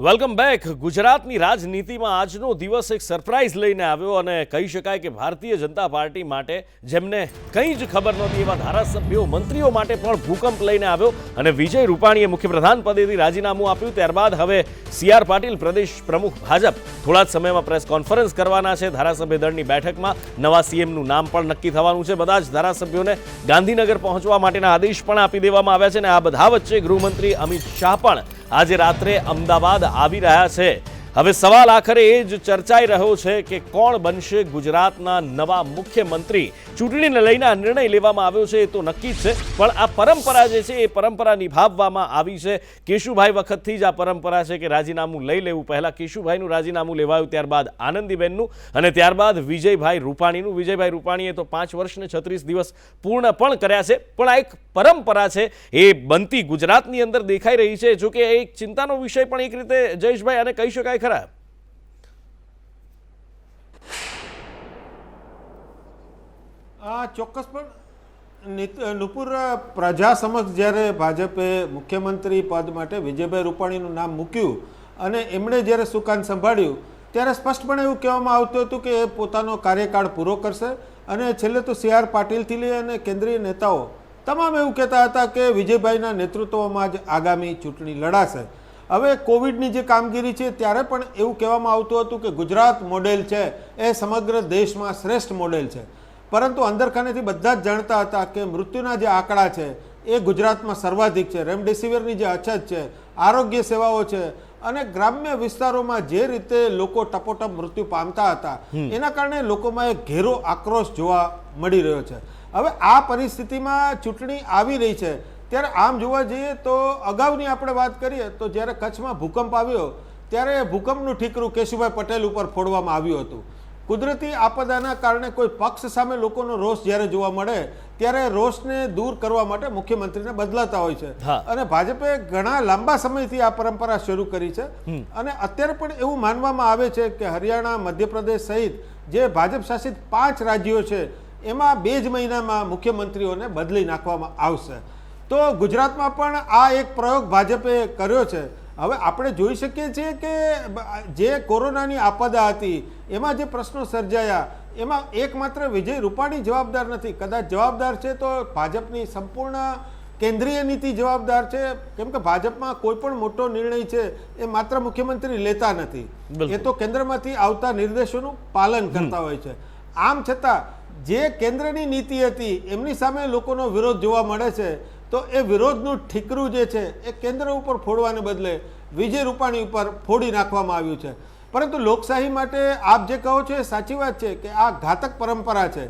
Welcome back. ગુજરાતની રાજનીતિમાં આજનો દિવસ એક સરપ્રાઇઝ લઈને આવ્યો અને કહી શકાય કે ભારતીય જનતા પાર્ટી માટે જેમને કંઈ જ ખબર નહોતી એવા ધારાસભ્યો મંત્રીઓ માટે પણ ભૂકંપ લઈને આવ્યો અને વિજય રૂપાણીએ મુખ્યપ્રધાન પદેથી રાજીનામું આપ્યું. ત્યારબાદ હવે સી.આર. પાટીલ પ્રદેશ પ્રમુખ ભાજપ થોડા જ સમયમાં પ્રેસ કોન્ફરન્સ કરવાના છે. ધારાસભ્ય દળની બેઠકમાં નવા સીએમનું નામ પણ નક્કી થવાનું છે. બધા જ ધારાસભ્યોને ગાંધીનગર પહોંચવા માટેના આદેશ પણ આપી દેવામાં આવ્યા છે અને આ બધા વચ્ચે ગૃહમંત્રી અમિત શાહ પણ આજે રાત્રે અમદાવાદ આવી રહ્યા છે. હવે સવાલ આખરે એ જ ચર્ચાઈ રહ્યો છે કે કોણ બનશે ગુજરાતના નવા મુખ્યમંત્રી. ચૂંટણીને લઈને આ નિર્ણય લેવામાં આવ્યો છે એ તો નક્કી જ છે, પણ આ પરંપરા જે છે એ પરંપરા નિભાવવામાં આવી છે. કેશુભાઈ વખતથી જ આ પરંપરા છે કે રાજીનામું લઈ લેવું. પહેલા કેશુભાઈનું રાજીનામું લેવાયું, ત્યારબાદ આનંદીબેનનું અને ત્યારબાદ વિજયભાઈ રૂપાણીનું. વિજયભાઈ રૂપાણીએ તો 5 વર્ષ ને 36 દિવસ પૂર્ણ પણ કર્યા છે, પણ આ એક પરંપરા છે એ બનતી ગુજરાતની અંદર દેખાઈ રહી છે. જોકે એક ચિંતાનો વિષય પણ એક રીતે જયેશભાઈ આને કહી શકાય ખરા. ચોક્કસ પણ નુપુર, પ્રજા સમક્ષ જ્યારે ભાજપે મુખ્યમંત્રી પદ માટે વિજયભાઈ રૂપાણીનું નામ મૂક્યું અને એમણે જ્યારે સુકાન સંભાળ્યું ત્યારે સ્પષ્ટપણે એવું કહેવામાં આવતું હતું કે એ પોતાનો કાર્યકાળ પૂરો કરશે અને છેલ્લે તો સી.આર. પાટીલથી લઈ અને કેન્દ્રીય નેતાઓ તમામ એવું કહેતા હતા કે વિજયભાઈના નેતૃત્વમાં જ આગામી ચૂંટણી લડાશે. હવે કોવિડની જે કામગીરી છે ત્યારે પણ એવું કહેવામાં આવતું હતું કે ગુજરાત મોડેલ છે એ સમગ્ર દેશમાં શ્રેષ્ઠ મોડેલ છે, પરંતુ અંદરખાનેથી બધા જ જાણતા હતા કે મૃત્યુના જે આંકડા છે એ ગુજરાતમાં સર્વાધિક છે. રેમડેસિવિરની જે અછત છે, આરોગ્ય સેવાઓ છે અને ગ્રામ્ય વિસ્તારોમાં જે રીતે લોકો ટપોટપ મૃત્યુ પામતા હતા એના કારણે લોકોમાં એક ઘેરો આક્રોશ જોવા મળી રહ્યો છે. હવે આ પરિસ્થિતિમાં ચૂંટણી આવી રહી છે ત્યારે આમ જોવા જઈએ તો અગાઉની આપણે વાત કરીએ તો જ્યારે કચ્છમાં ભૂકંપ આવ્યો ત્યારે ભૂકંપનું ઠીકરું કેશુભાઈ પટેલ ઉપર ફોડવામાં આવ્યું હતું. કુદરતી આપદાના કારણે કોઈ પક્ષ સામે લોકોનો રોષ જ્યારે જોવા મળે ત્યારે રોષને દૂર કરવા માટે મુખ્યમંત્રીને બદલાતા હોય છે અને ભાજપે ઘણા લાંબા સમયથી આ પરંપરા શરૂ કરી છે અને અત્યારે પણ એવું માનવામાં આવે છે કે હરિયાણા, મધ્યપ્રદેશ સહિત જે ભાજપ શાસિત 5 રાજ્યો છે એમાં 2 જ મહિનામાં મુખ્યમંત્રીઓને બદલી નાખવામાં આવશે. તો ગુજરાતમાં પણ આ એક પ્રયોગ ભાજપે કર્યો છે. હવે આપણે જોઈ શકીએ છીએ કે જે કોરોનાની આપદા હતી એમાં જે પ્રશ્નો સર્જાયા એમાં એકમાત્ર વિજય રૂપાણી જવાબદાર નથી. કદાચ જવાબદાર છે તો ભાજપની સંપૂર્ણ કેન્દ્રીય નીતિ જવાબદાર છે, કેમ કે ભાજપમાં કોઈ પણ મોટો નિર્ણય છે એ માત્ર મુખ્યમંત્રી લેતા નથી, એ તો કેન્દ્રમાંથી આવતા નિર્દેશોનું પાલન કરતા હોય છે. આમ છતાં જે કેન્દ્રની નીતિ હતી એમની સામે લોકોનો વિરોધ જોવા મળે છે તો એ વિરોધનું ઠીકરું જે છે એ કેન્દ્ર ઉપર ફોડવાને બદલે વિજય રૂપાણી ઉપર ફોડી નાખવામાં આવ્યું છે. પરંતુ લોકશાહી માટે આપ જે કહો છો એ સાચી વાત છે કે આ ઘાતક પરંપરા છે.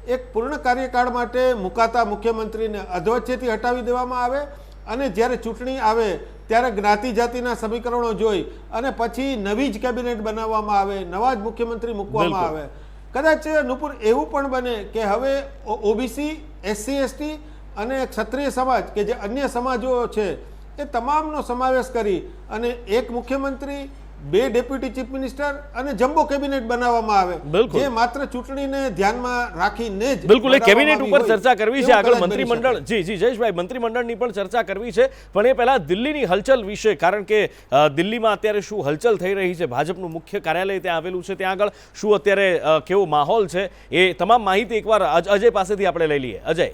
એક પૂર્ણ કાર્યકાળ માટે મુકાતા મુખ્યમંત્રીને અધવચ્ચેથી હટાવી દેવામાં આવે અને જ્યારે ચૂંટણી આવે ત્યારે જ્ઞાતિ જાતિના સમીકરણો જોઈ અને પછી નવી જ કેબિનેટ બનાવવામાં આવે, નવા જ મુખ્યમંત્રી મૂકવામાં આવે. કદાચ નુપુર એવું પણ બને કે હવે ઓબીસી, એસસી, એસટી અને ક્ષત્રિય સમાજ કે જે અન્ય સમાજો છે એ તમામનો સમાવેશ કરી અને એક મુખ્યમંત્રી, 2 ડેપ્યુટી ચીફ મિનિસ્ટર અને જમ્બો કેબિનેટ બનાવવામાં આવે, જે માત્ર ચૂંટણીને ધ્યાનમાં રાખીને જ. બિલકુલ, એ કેબિનેટ ઉપર ચર્ચા કરવી છે. આગળ મંત્રીમંડળ, જી જયેશભાઈ, મંત્રીમંડળની પણ ચર્ચા કરવી છે, પણ એ પહેલા દિલ્હીની હલચલ વિશે, કારણ કે દિલ્હીમાં અત્યારે શું હલચલ થઈ રહી છે, ભાજપનું મુખ્ય કાર્યાલય ત્યાં આવેલું છે, ત્યાં આગળ શું અત્યારે કેવો માહોલ છે, એ તમામ માહિતી એકવાર અજય પાસેથી આપણે લઈ લઈએ. અજય.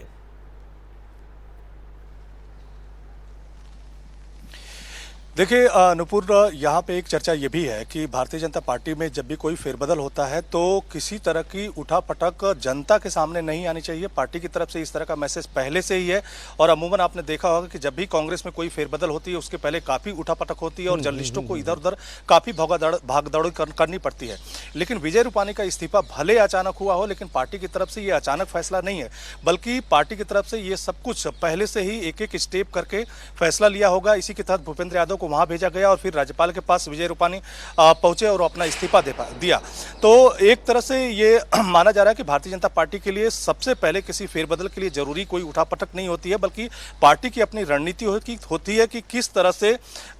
देखिए नुपुर, यहाँ पे एक चर्चा ये भी है कि भारतीय जनता पार्टी में जब भी कोई फेरबदल होता है तो किसी तरह की उठापटक जनता के सामने नहीं आनी चाहिए. पार्टी की तरफ से इस तरह का मैसेज पहले से ही है और अमूमन आपने देखा होगा कि जब भी कांग्रेस में कोई फेरबदल होती है उसके पहले काफ़ी उठापटक होती है और जर्नलिस्टों को इधर उधर काफ़ी भागदौड़ करनी पड़ती है. लेकिन विजय रूपाणी का इस्तीफा भले अचानक हुआ हो, लेकिन पार्टी की तरफ से ये अचानक फैसला नहीं है, बल्कि पार्टी की तरफ से ये सब कुछ पहले से ही एक एक स्टेप करके फैसला लिया होगा. इसी के तहत भूपेंद्र यादव को वहां भेजा गया और फिर राज्यपाल के पास विजय रूपाणी पहुंचे और अपना इस्तीफा दिया. तो एक तरह से ये माना जा रहा है कि भारतीय जनता पार्टी के लिए सबसे पहले किसी फेरबदल के लिए जरूरी कोई उठापटक नहीं होती है, बल्कि पार्टी की अपनी रणनीति होती है कि किस तरह से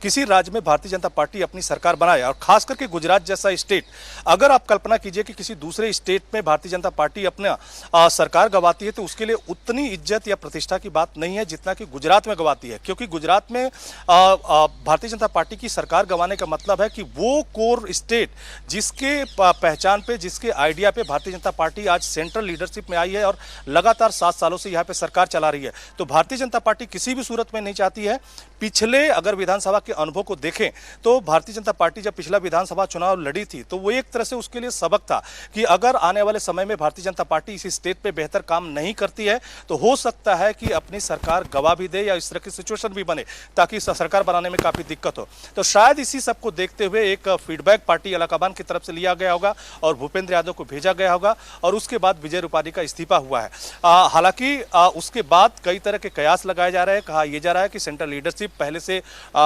किसी राज्य में भारतीय जनता पार्टी अपनी सरकार बनाए. और खास करके गुजरात जैसा स्टेट, अगर आप कल्पना कीजिए कि किसी दूसरे स्टेट में भारतीय जनता पार्टी अपना सरकार गंवाती है तो उसके लिए उतनी इज्जत या प्रतिष्ठा की बात नहीं है जितना कि गुजरात में गंवाती है, क्योंकि गुजरात में भारतीय जनता पार्टी की सरकार गंवाने का मतलब है कि वो कोर स्टेट जिसके पहचान पे, जिसके आइडिया पे भारतीय जनता पार्टी आज सेंट्रल लीडरशिप में आई है और लगातार 7 सालों से यहाँ पे सरकार चला रही है, तो भारतीय जनता पार्टी किसी भी सूरत में नहीं चाहती है। पिछले अगर विधानसभा के अनुभव को देखें तो भारतीय जनता पार्टी जब पिछला विधानसभा चुनाव लड़ी थी तो वो एक तरह से उसके लिए सबक था कि अगर आने वाले समय में भारतीय जनता पार्टी इस स्टेट पे बेहतर काम नहीं करती है तो हो सकता है कि अपनी सरकार गवा भी दे या इस तरह की सिचुएशन भी बने ताकि सरकार बनाने में काफी दिक्कत हो। तो शायद इसी सब को देखते हुए एक फीडबैक पार्टी अलाकाबान की तरफ से लिया गया होगा और भूपेंद्र यादव को भेजा गया होगा और उसके बाद विजय रूपाणी का इस्तीफा हुआ है। हालांकि उसके बाद कई तरह के कयास लगाए जा रहे हैं। कहा यह जा रहा है कि सेंट्रल लीडरशिप पहले से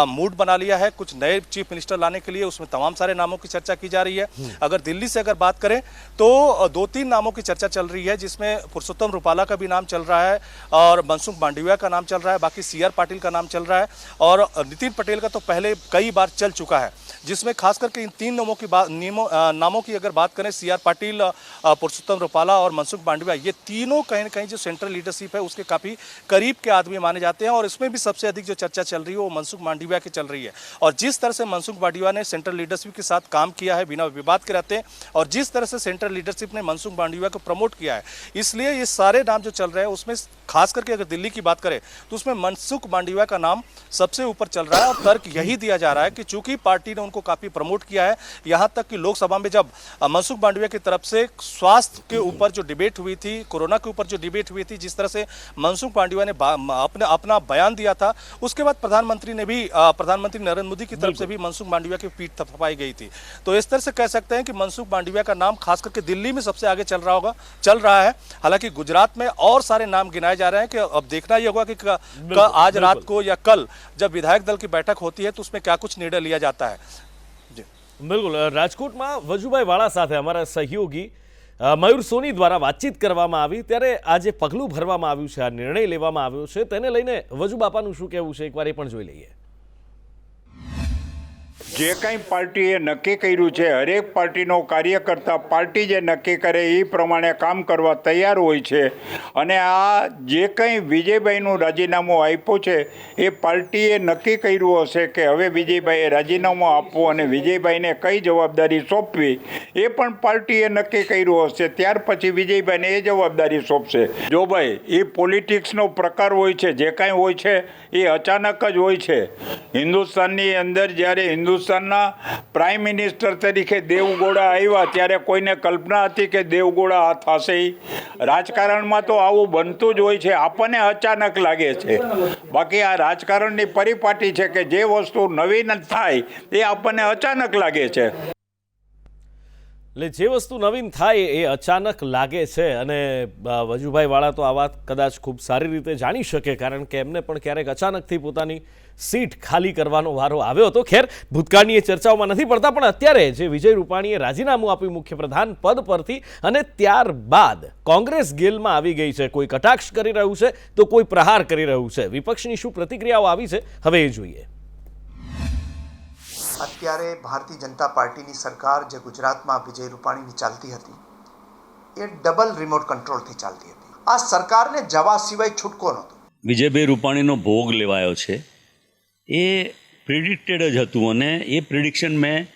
मूड बना लिया है कुछ नए चीफ मिनिस्टर लाने के लिए, उसमें तमाम सारे नामों की चर्चा की जा रही है। अगर दिल्ली से अगर बात करें तो 2-3 नामों की चर्चा चल रही है, जिसमें पुरुषोत्तम रूपाला का भी नाम चल रहा है और मनसुख मांडविया का नाम चल रहा है, बाकी CR पाटिल का नाम चल रहा है और नितिन पटेल का तो पहले कई बार चल चुका है, जिसमें खास करके इन 3 नामों की अगर बात करें, CR पाटिल, पुरुषोत्तम रूपाला और मनसुख मांडविया, ये तीनों कहीं ना कहीं जो सेंट्रल लीडरशिप है उसके काफ़ी करीब के आदमी माने जाते हैं और इसमें भी सबसे अधिक जो चर्चा चल रही है वो मनसुख मांडविया की चल रही है। और जिस तरह से मनसुख मांडविया ने सेंट्रल लीडरशिप के साथ काम किया है बिना विवाद के रहते हैं और जिस तरह से सेंट्रल लीडरशिप ने मनसुख मांडविया को प्रमोट किया है, इसलिए ये सारे नाम जो चल रहे हैं उसमें खास करके अगर दिल्ली की बात करें तो उसमें मनसुख मांडविया का नाम सबसे ऊपर चल रहा है और तर्क यही दिया जा रहा है कि चूंकि पार्टी ने उनको काफ़ी प्रमोट किया है, यहाँ तक कि लोकसभा में जब मनसुख मांडविया की तरफ से स्वास्थ्य के ऊपर जो डिबेट हुई थी, कोरोना के ऊपर जो डिबेट हुई थी, जिस तरह से मनसुख मांडविया ने अपना बयान दिया था, उसके बाद प्रधानमंत्री नरेंद्र मोदी की तरफ से भी मनसुख मांडविया की पीठ थपथपाई गई थी। तो इस तरह से कह सकते हैं कि मनसुख मांडविया का नाम खास करके दिल्ली में सबसे आगे चल रहा है। हालांकि गुजरात में और सारे नाम गिनाए जा रहे हैं कि अब देखना ही होगा कि आज रात को या कल जब विधायक दल की बैठक होती है तो उसमें क्या कुछ निर्णय लिया जाता है। બિલકુલ રાજકોટમાં વજુભાઈ વાળા સાથે અમારા સહયોગી મયુર સોની દ્વારા વાતચીત કરવામાં આવી ત્યારે આ જે પગલું ભરવામાં આવ્યું છે, આ નિર્ણય લેવામાં આવ્યો છે, તેને લઈને વજુ બાપાનું શું કહેવું છે એકવાર એ પણ જોઈ લઈએ। જે કંઈ પાર્ટીએ નક્કી કર્યું છે, હરેક પાર્ટીનો કાર્યકર્તા પાર્ટી જે નક્કી કરે એ પ્રમાણે કામ કરવા તૈયાર હોય છે અને આ જે કંઈ વિજયભાઈનું રાજીનામું આપ્યું છે એ પાર્ટીએ નક્કી કર્યું હશે કે હવે વિજયભાઈએ રાજીનામું આપવું અને વિજયભાઈને કઈ જવાબદારી સોંપવી એ પણ પાર્ટીએ નક્કી કર્યું હશે, ત્યાર પછી વિજયભાઈને એ જવાબદારી સોંપશે। જો ભાઈ એ પોલિટિક્સનો પ્રકાર હોય છે, જે કાંઈ હોય છે એ અચાનક જ હોય છે। હિન્દુસ્તાનની અંદર જ્યારે હિન્દુસ્તાનના પ્રાઇમ મિનિસ્ટર તરીકે દેવગૌડા આવ્યા ત્યારે કોઈને કલ્પના હતી કે દેવગૌડા આ થશે? રાજકારણમાં તો આવું બનતું જ હોય છે, આપણને અચાનક લાગે છે। બાકી આ રાજકારણની પરિપાટી છે કે જે વસ્તુ નવીન થાય એ આપણને અચાનક લાગે છે। એટલે જે વસ્તુ નવીન થાય એ અચાનક લાગે છે અને વજુભાઈ વાળા તો આ વાત કદાચ ખૂબ સારી રીતે જાણી શકે કારણ કે એમને પણ ક્યારેક અચાનકથી પોતાની સીટ ખાલી કરવાનો વારો આવ્યો હતો। ખેર ભૂતકાળની એ ચર્ચાઓમાં નથી પડતા, પણ અત્યારે જે વિજય રૂપાણીએ રાજીનામું આપ્યું મુખ્યપ્રધાન પદ પરથી અને ત્યારબાદ કોંગ્રેસ ગેલમાં આવી ગઈ છે, કોઈ કટાક્ષ કરી રહ્યું છે તો કોઈ પ્રહાર કરી રહ્યું છે। વિપક્ષની શું પ્રતિક્રિયાઓ આવી છે હવે એ જોઈએ। અત્યારે ભારતીય જનતા પાર્ટીની સરકાર જે ગુજરાતમાં વિજય રૂપાણીની ચાલતી હતી એ ડબલ રિમોટ કંટ્રોલથી ચાલતી હતી। આ સરકારને જવા સિવાય છૂટકો નહોતો। વિજયભાઈ રૂપાણીનો ભોગ લેવાયો છે એ પ્રિડિક્ટેડ જ હતું અને એ પ્રિડિક્શન મેં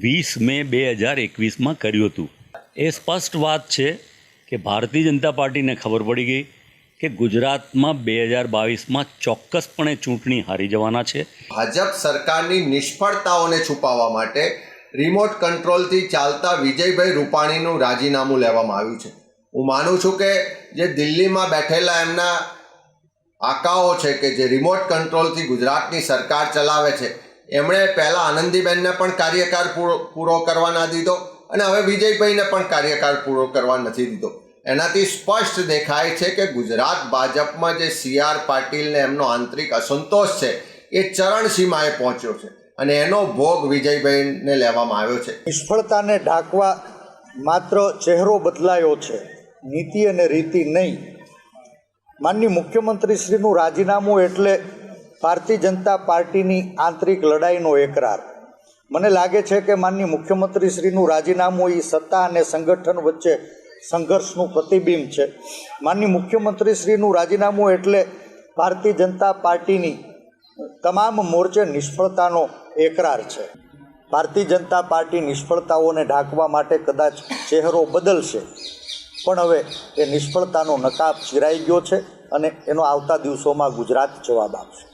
20 મે 2021માં કર્યું હતું। એ સ્પષ્ટ વાત છે કે ભારતીય જનતા પાર્ટીને ખબર પડી ગઈ કે ગુજરાતમાં 2022માં ચોક્કસપણે ચૂંટણી હારી જવાના છે। ભાજપ સરકારની નિષ્ફળતાઓને છુપાવવા માટે રિમોટ કંટ્રોલથી ચાલતા વિજયભાઈ રૂપાણીનું રાજીનામું લેવામાં આવ્યું છે। હું માનું છું કે જે દિલ્હીમાં બેઠેલા એમના આકાઓ છે કે જે રિમોટ કંટ્રોલથી ગુજરાતની સરકાર ચલાવે છે, એમણે પહેલાં આનંદીબેનને પણ કાર્યકાળ પૂરો કરવા ના દીધો અને હવે વિજયભાઈને પણ કાર્યકાળ પૂરો કરવા નથી દીધો। એનાથી સ્પષ્ટ દેખાય છે કે ગુજરાત ભાજપમાં જે CR પાટીલને એમનો આંતરિક અસંતોષ છે એ ચરણસીમાએ પહોંચ્યો છે અને એનો ભોગ વિજયભાઈને લેવામાં આવ્યો છે। નિષ્ફળતાને ઢાંકવા માત્ર ચહેરો બદલાયો છે, નીતિ અને રીતિ નહીં। માનનીય મુખ્યમંત્રીશ્રીનું રાજીનામું એટલે ભારતીય જનતા પાર્ટીની આંતરિક લડાઈનો એકરાર। મને લાગે છે કે માનનીય મુખ્યમંત્રીશ્રીનું રાજીનામું એ સત્તા અને સંગઠન વચ્ચે સંઘર્ષનું પ્રતિબિંબ છે। માનનીય મુખ્યમંત્રીશ્રીનું રાજીનામું એટલે ભારતીય જનતા પાર્ટીની તમામ મોરચે નિષ્ફળતાનો એકરાર છે. ભારતીય જનતા પાર્ટી નિષ્ફળતાઓને ઢાંકવા માટે કદાચ ચહેરો બદલશે, પણ હવે એ નિષ્ફળતાનો નકાબ ચીરાઈ ગયો છે અને એનો આવતા દિવસોમાં ગુજરાત જવાબ આપશે.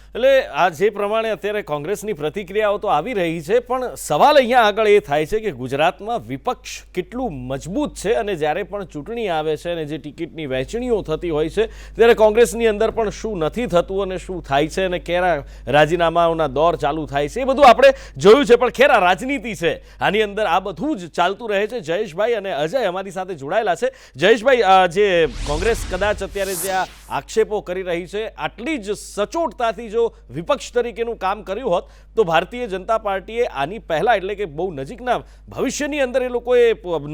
એટલે આ જે પ્રમાણે અત્યારે કોંગ્રેસની પ્રતિક્રિયાઓ તો આવી રહી છે, પણ સવાલ અહીંયા આગળ એ થાય છે કે ગુજરાતમાં વિપક્ષ કેટલું મજબૂત છે અને જ્યારે પણ ચૂંટણી આવે છે અને જે ટિકિટની વહેંચણીઓ થતી હોય છે ત્યારે કોંગ્રેસની અંદર પણ શું નથી થતું અને શું થાય છે અને કેરા રાજીનામાઓના દોર ચાલુ થાય છે એ બધું આપણે જોયું છે. પણ ખેરા રાજનીતિ છે, આની અંદર આ બધું જ ચાલતું રહે છે. જયેશભાઈ અને અજય અમારી સાથે જોડાયેલા છે. જયેશભાઈ, જે કોંગ્રેસ કદાચ અત્યારે જે આ આક્ષેપો કરી રહી છે, આટલી જ સચોટતાથી જો વિપક્ષ તરીકેનું કામ કર્યું હોત તો ભારતીય જનતા પાર્ટીએ આની પહેલા, એટલે કે બહુ નજીકના ભવિષ્યની અંદર એ લોકોએ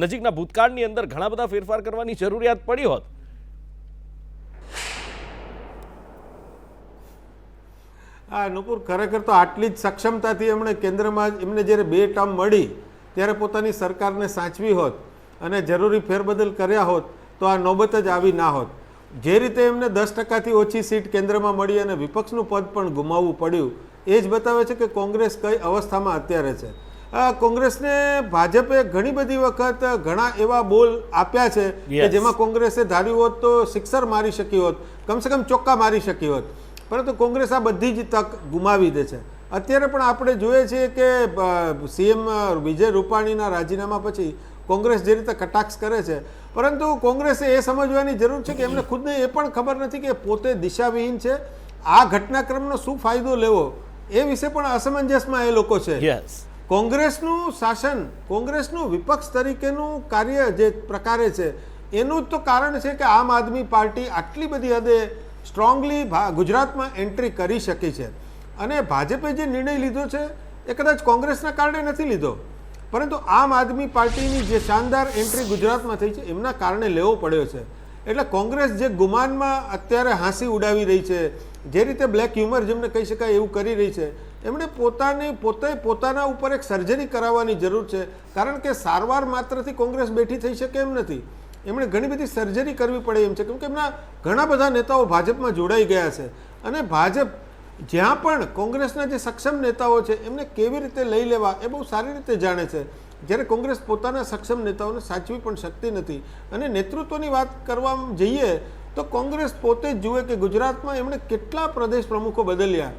નજીકના ભૂતકાળની અંદર ઘણા બધા ફેરફાર કરવાની જરૂરિયાત પડી હોત. હા નુપુર, ખરેખર તો આટલી જ સક્ષમતાથી એમણે કેન્દ્રમાં એમને જ્યારે 2 ટર્મ મળી ત્યારે પોતાની સરકારને સાચવી હોત અને જરૂરી ફેરબદલ કર્યા હોત તો આ નોબત જ આવી ના હોત. જે રીતે એમને 10%થી ઓછી સીટ કેન્દ્રમાં મળી અને વિપક્ષનું પદ પણ ગુમાવવું પડ્યું, એ જ બતાવે છે કે કોંગ્રેસ કઈ અવસ્થામાં અત્યારે છે. કોંગ્રેસને ભાજપે ઘણી બધી વખત ઘણા એવા બોલ આપ્યા છે કે જેમાં કોંગ્રેસે ધાર્યું હોત તો સિક્સર મારી શકી હોત, કમસે કમ ચોક્કા મારી શકી હોત, પરંતુ કોંગ્રેસ આ બધી જ તક ગુમાવી દે છે. અત્યારે પણ આપણે જોઈએ છીએ કે સીએમ વિજય રૂપાણીના રાજીનામા પછી કોંગ્રેસ જે રીતે કટાક્ષ કરે છે, પરંતુ કોંગ્રેસે એ સમજવાની જરૂર છે કે એમને ખુદને એ પણ ખબર નથી કે પોતે દિશાવિહીન છે. આ ઘટનાક્રમનો શું ફાયદો લેવો એ વિશે પણ અસમંજસમાં એ લોકો છે. કોંગ્રેસનું શાસન, કોંગ્રેસનું વિપક્ષ તરીકેનું કાર્ય જે પ્રકારે છે એનું જ તો કારણ છે કે આમ આદમી પાર્ટી આટલી બધી હદે સ્ટ્રોંગલી ગુજરાતમાં એન્ટ્રી કરી શકી છે. અને ભાજપે જે નિર્ણય લીધો છે એ કદાચ કોંગ્રેસના કારણે નથી લીધો, પરંતુ આમ આદમી પાર્ટીની જે શાનદાર એન્ટ્રી ગુજરાતમાં થઈ છે એમના કારણે લેવો પડ્યો છે. એટલે કોંગ્રેસ જે ગુમાનમાં અત્યારે હાંસી ઉડાવી રહી છે, જે રીતે બ્લેક હ્યુમર જેમને કહી શકાય એવું કરી રહી છે, એમણે પોતાના ઉપર એક સર્જરી કરાવવાની જરૂર છે. કારણ કે સારવાર માત્રથી કોંગ્રેસ બેઠી થઈ શકે એમ નથી, એમણે ઘણી બધી સર્જરી કરવી પડે એમ છે. કેમ કે એમના ઘણા બધા નેતાઓ ભાજપમાં જોડાઈ ગયા છે અને ભાજપ જ્યાં પણ કોંગ્રેસના જે સક્ષમ નેતાઓ છે એમને કેવી રીતે લઈ લેવા એ બહુ સારી રીતે જાણે છે. જ્યારે કોંગ્રેસ પોતાના સક્ષમ નેતાઓને સાચવી પણ શકતી નથી. અને નેતૃત્વની વાત કરવા જઈએ તો કોંગ્રેસ પોતે જ જુએ કે ગુજરાતમાં એમણે કેટલા પ્રદેશ પ્રમુખો બદલ્યા,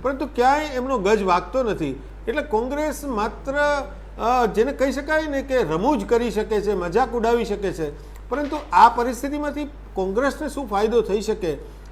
પરંતુ ક્યાંય એમનો ગજ વાગતો નથી. એટલે કોંગ્રેસ માત્ર જેને કહી શકાય ને કે રમૂજ કરી શકે છે, મજાક ઉડાવી શકે છે, પરંતુ આ પરિસ્થિતિમાંથી કોંગ્રેસને શું ફાયદો થઈ શકે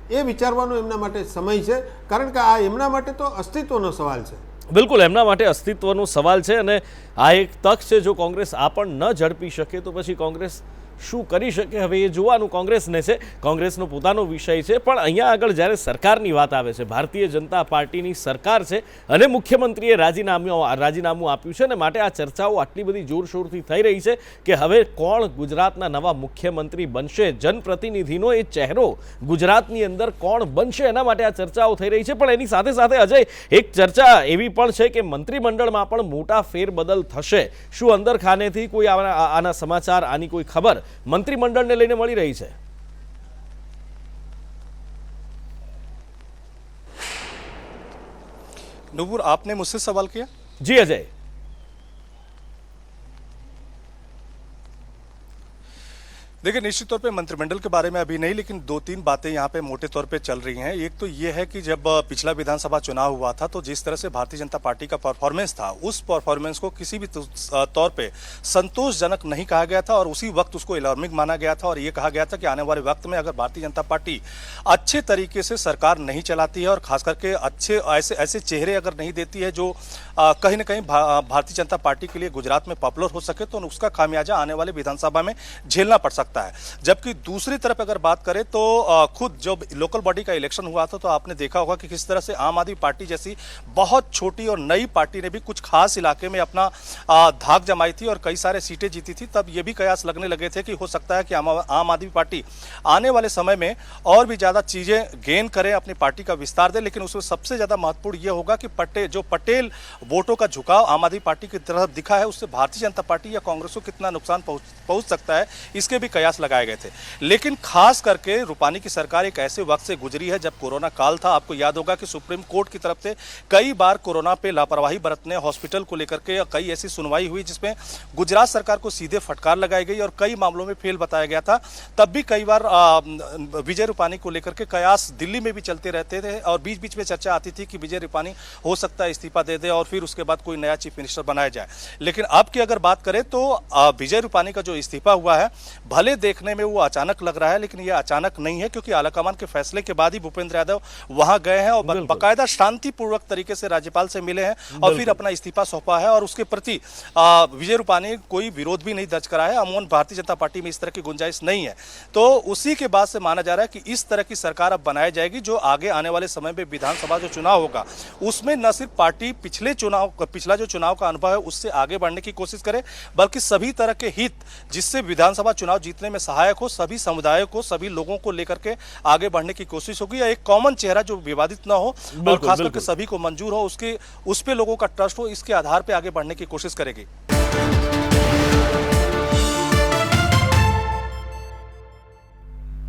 એ વિચારવાનો એમના માટે સમય છે. કારણ કે આ એમના માટે તો અસ્તિત્વનો સવાલ છે. બિલકુલ, એમના માટે અસ્તિત્વનો સવાલ છે અને આ એક તક છે. જો કોંગ્રેસ આ પણ ન ઝડપી શકે તો પછી કોંગ્રેસ શું કરી શકે હવે એ જોવાનું કોંગ્રેસને છે. કોંગ્રેસનો પોતાનો વિષય છે. પણ અહીંયા આગળ જ્યારે સરકારની વાત આવે છે, ભારતીય જનતા પાર્ટીની સરકાર છે અને મુખ્યમંત્રીએ રાજીનામું આપ્યું છે અને માટે આ ચર્ચાઓ આટલી બધી જોરશોરથી થઈ રહી છે કે હવે કોણ ગુજરાતના નવા મુખ્યમંત્રી બનશે, જનપ્રતિનિધિનો એ ચહેરો ગુજરાતની અંદર કોણ બનશે, એના માટે આ ચર્ચાઓ થઈ રહી છે. પણ એની સાથે સાથે અજય, એક ચર્ચા એવી પણ છે કે મંત્રીમંડળમાં પણ મોટા ફેરબદલ થશે. શું અંદર ખાનેથી કોઈ આના સમાચાર, આની કોઈ ખબર મંત્રીમંડળને લઈને મળી રહી છે? नूपुर, आपने मुझसे सवाल किया? जी अजय, देखिए, निश्चित तौर पे मंत्रिमंडल के बारे में अभी नहीं, लेकिन 2-3 बातें यहाँ पे मोटे तौर पे चल रही हैं. एक तो ये है कि जब पिछला विधानसभा चुनाव हुआ था तो जिस तरह से भारतीय जनता पार्टी का परफॉर्मेंस था, उस परफॉर्मेंस को किसी भी तौर पे संतोषजनक नहीं कहा गया था और उसी वक्त उसको अलार्मिंग माना गया था और ये कहा गया था कि आने वाले वक्त में अगर भारतीय जनता पार्टी अच्छे तरीके से सरकार नहीं चलाती है और खास करके अच्छे ऐसे चेहरे अगर नहीं देती है जो कहीं ना कहीं भारतीय जनता पार्टी के लिए गुजरात में पॉपुलर हो सके, तो उसका खामियाजा आने वाले विधानसभा में झेलना पड़ सकता है. जबकि दूसरी तरफ अगर बात करें तो खुद जब लोकल बॉडी का इलेक्शन हुआ था तो आपने देखा होगा कि किस तरह से आम आदमी पार्टी जैसी बहुत छोटी और नई पार्टी ने भी कुछ खास इलाके में अपना धाक जमाई थी और कई सारे सीटें जीती थी. तब ये भी कयास लगने लगे थे कि हो सकता है कि आम आदमी पार्टी आने वाले समय में और भी ज़्यादा चीज़ें गेन करे, अपनी पार्टी का विस्तार दे. लेकिन उसमें सबसे ज़्यादा महत्वपूर्ण ये होगा कि पटेल वोटों का झुकाव आम आदमी पार्टी की तरफ दिखा है, उससे भारतीय जनता पार्टी या कांग्रेस को कितना नुकसान पहुंच सकता है, इसके भी कयास कयास लगाए गए थे। लेकिन खास करके रूपानी की सरकार एक ऐसे वक्त से गुजरी है जब कोरोना काल था। आपको याद होगा कि सुप्रीम कोर्ट की तरफ से कई बार कोरोना पे लापरवाही बरतने हॉस्पिटल को लेकर के कई ऐसी सुनवाई हुई जिसमें गुजरात सरकार को सीधे फटकार लगाई गई और कई मामलों में फेल बताया गया था। तब भी कई बार विजय रूपानी को लेकर के कयास दिल्ली में भी चलते रहते थे और बीच बीच में चर्चा आती थी कि विजय रूपानी हो सकता है इस्तीफा दे दे और फिर उसके बाद कोई नया चीफ मिनिस्टर बनाया जाए। लेकिन अब की अगर बात करें तो विजय रूपानी का जो इस्तीफा हुआ है भले देखने में वो अचानक लग रहा है, लेकिन ये अचानक नहीं है, क्योंकि आलाकमान के फैसले के बाद ही भूपेंद्र यादव वहां गए हैं और बाकायदा शांतिपूर्वक तरीके से राज्यपाल से मिले हैं और फिर अपना इस्तीफा सौंपा है। और उसके प्रति विजय रूपानी कोई विरोध भी नहीं दर्ज करा है। अमूमन भारतीय जनता पार्टी में इस तरह की गुंजाइश नहीं है, तो उसी के बाद से माना जा रहा है कि इस तरह की सरकार अब बनाई जाएगी जो आगे आने वाले समय में विधानसभा जो चुनाव होगा उसमें न सिर्फ पार्टी पिछला जो चुनाव का अनुभव है उससे आगे बढ़ने की कोशिश करे, बल्कि सभी तरह के हित जिससे विधानसभा चुनाव जीतने में सहायक हो, सभी समुदायों को, सभी लोगों को लेकर के आगे बढ़ने की कोशिश होगी। या एक कॉमन चेहरा जो विवादित ना हो और खास करके सभी को मंजूर हो, उस पे लोगों का ट्रस्ट हो, इसके आधार पे आगे बढ़ने की कोशिश करेगी।